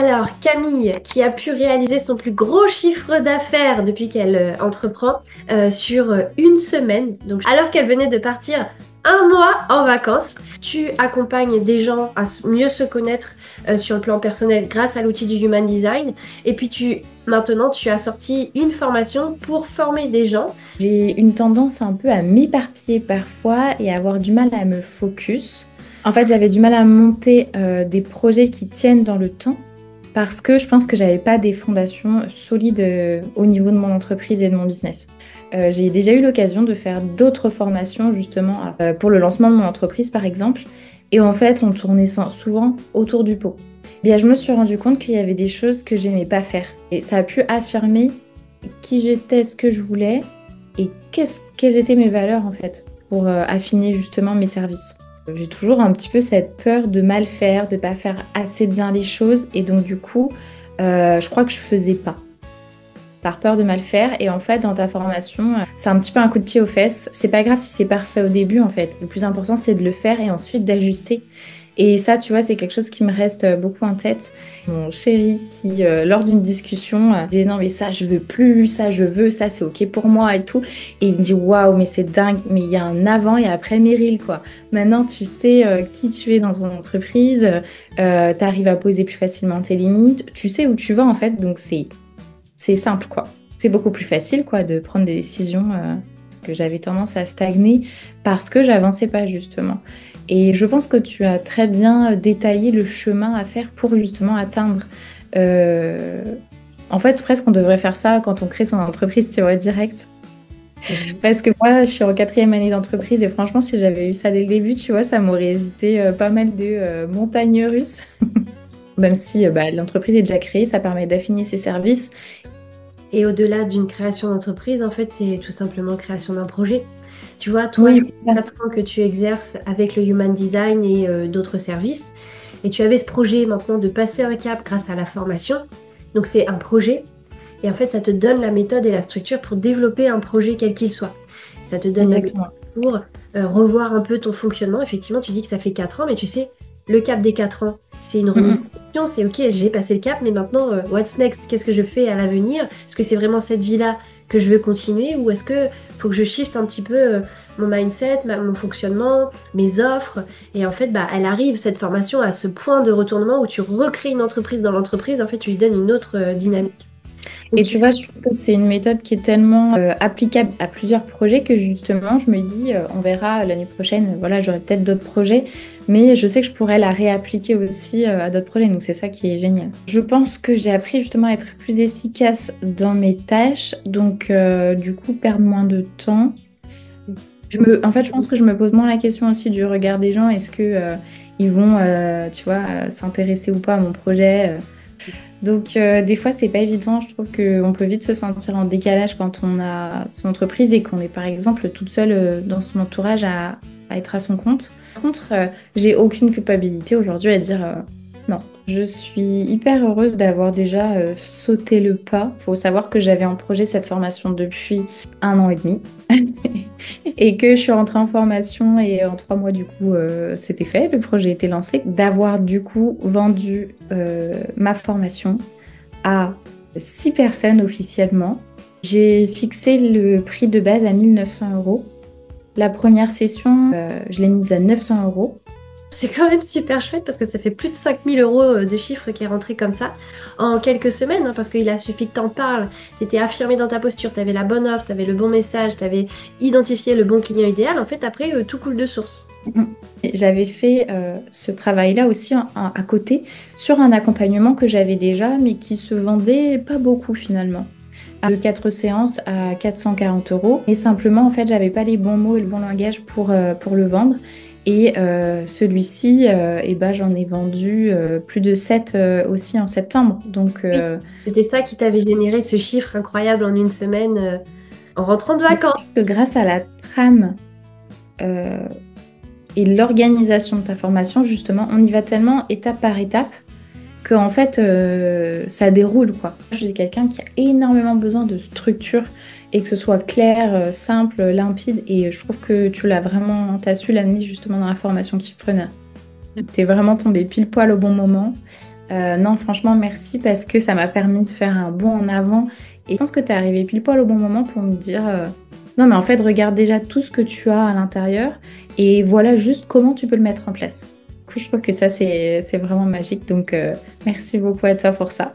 Alors, Camille, qui a pu réaliser son plus gros chiffre d'affaires depuis qu'elle entreprend sur une semaine, donc alors qu'elle venait de partir un mois en vacances, tu accompagnes des gens à mieux se connaître sur le plan personnel grâce à l'outil du Human Design. Et puis maintenant, tu as sorti une formation pour former des gens. J'ai une tendance un peu à m'éparpiller parfois et à avoir du mal à me focus. En fait, j'avais du mal à monter des projets qui tiennent dans le temps parce que je pense que j'avais pas des fondations solides au niveau de mon entreprise et de mon business. J'ai déjà eu l'occasion de faire d'autres formations justement pour le lancement de mon entreprise par exemple. Et en fait, on tournait souvent autour du pot. Bien, je me suis rendu compte qu'il y avait des choses que j'aimais pas faire. Et ça a pu affirmer qui j'étais, ce que je voulais et quelles étaient mes valeurs en fait pour affiner justement mes services. J'ai toujours un petit peu cette peur de mal faire, de pas faire assez bien les choses et donc du coup, je crois que je faisais pas par peur de mal faire. Et en fait, dans ta formation, c'est un petit peu un coup de pied aux fesses. C'est pas grave si c'est parfait au début, en fait. Le plus important, c'est de le faire et ensuite d'ajuster. Et ça, tu vois, c'est quelque chose qui me reste beaucoup en tête. Mon chéri qui, lors d'une discussion, disait non, mais ça, je veux plus, ça, je veux, ça, c'est OK pour moi et tout. Et il me dit waouh, mais c'est dingue, mais il y a un avant et après Meryl, quoi. Maintenant, tu sais qui tu es dans ton entreprise, tu arrives à poser plus facilement tes limites, tu sais où tu vas, en fait, donc c'est simple, quoi. C'est beaucoup plus facile, quoi, de prendre des décisions parce que j'avais tendance à stagner parce que j'avançais pas, justement. Et je pense que tu as très bien détaillé le chemin à faire pour justement atteindre. euh, En fait, presque on devrait faire ça quand on crée son entreprise, tu vois, direct. Parce que moi, je suis en quatrième année d'entreprise et franchement, si j'avais eu ça dès le début, tu vois, ça m'aurait évité pas mal de montagnes russes. Même si bah, l'entreprise est déjà créée, ça permet d'affiner ses services. Et au-delà d'une création d'entreprise, en fait, c'est tout simplement création d'un projet. Tu vois, toi, Oui, c'est c'est ça. 4 ans que tu exerces avec le Human Design et d'autres services. Et tu avais ce projet maintenant de passer un cap grâce à la formation. Donc, c'est un projet. Et en fait, ça te donne la méthode et la structure pour développer un projet quel qu'il soit. Ça te donne la méthode Exactement. pour revoir un peu ton fonctionnement. Effectivement, tu dis que ça fait 4 ans, mais tu sais, le cap des 4 ans, c'est une Mm, remise mm. en question. C'est OK, j'ai passé le cap, mais maintenant, what's next? Qu'est-ce que je fais à l'avenir? Est-ce que c'est vraiment cette vie-là que je veux continuer ou est-ce que faut que je shift un petit peu mon mindset, mon fonctionnement, mes offres? Et en fait, bah, elle arrive, cette formation, à ce point de retournement où tu recrées une entreprise dans l'entreprise. En fait, tu lui donnes une autre dynamique. Donc, Et tu vois, je trouve que c'est une méthode qui est tellement applicable à plusieurs projets que justement, je me dis, on verra l'année prochaine, voilà, j'aurai peut-être d'autres projets, mais je sais que je pourrais la réappliquer aussi à d'autres projets, donc c'est ça qui est génial. Je pense que j'ai appris justement à être plus efficace dans mes tâches, donc du coup, perdre moins de temps. En fait, je pense que je me pose moins la question aussi du regard des gens, est-ce que ils vont, tu vois, s'intéresser ou pas à mon projet. Donc, des fois, c'est pas évident. Je trouve qu'on peut vite se sentir en décalage quand on a son entreprise et qu'on est, par exemple, toute seule dans son entourage à être à son compte. Par contre, j'ai aucune culpabilité aujourd'hui à dire non. Je suis hyper heureuse d'avoir déjà sauté le pas. Il faut savoir que j'avais en projet cette formation depuis 1 an et demi et que je suis rentrée en formation et en 3 mois, du coup, c'était fait. Le projet était lancé. D'avoir, du coup, vendu ma formation à 6 personnes officiellement. J'ai fixé le prix de base à 1 900 euros. La première session, je l'ai mise à 900 euros. c'est quand même super chouette parce que ça fait plus de 5 000 € de chiffre qui est rentré comme ça en quelques semaines, hein, parce qu'il a suffi que t'en parles, t'étais affirmé dans ta posture, t'avais la bonne offre, t'avais le bon message, t'avais identifié le bon client idéal. En fait, après, tout coule de source. J'avais fait ce travail-là aussi à côté sur un accompagnement que j'avais déjà, mais qui se vendait pas beaucoup finalement. De 4 séances à 440 euros. Et simplement, en fait, j'avais pas les bons mots et le bon langage pour le vendre. Et celui-ci, eh ben, j'en ai vendu plus de 7 aussi en septembre. Donc, Oui, c'était ça qui t'avait généré ce chiffre incroyable en une semaine en rentrant de vacances. que grâce à la trame euh, et l'organisation de ta formation, justement, on y va tellement étape par étape que en fait ça déroule quoi. Je suis quelqu'un qui a énormément besoin de structure et que ce soit clair, simple, limpide et je trouve que t'as su l'amener justement dans la formation Kickpreneur. T'es vraiment tombé pile poil au bon moment. Non, franchement, merci parce que ça m'a permis de faire un bond en avant. Et je pense que tu es arrivé pile poil au bon moment pour me dire non, mais en fait, regarde déjà tout ce que tu as à l'intérieur et voilà juste comment tu peux le mettre en place. Du coup, je trouve que ça, c'est vraiment magique. Donc, merci beaucoup à toi pour ça.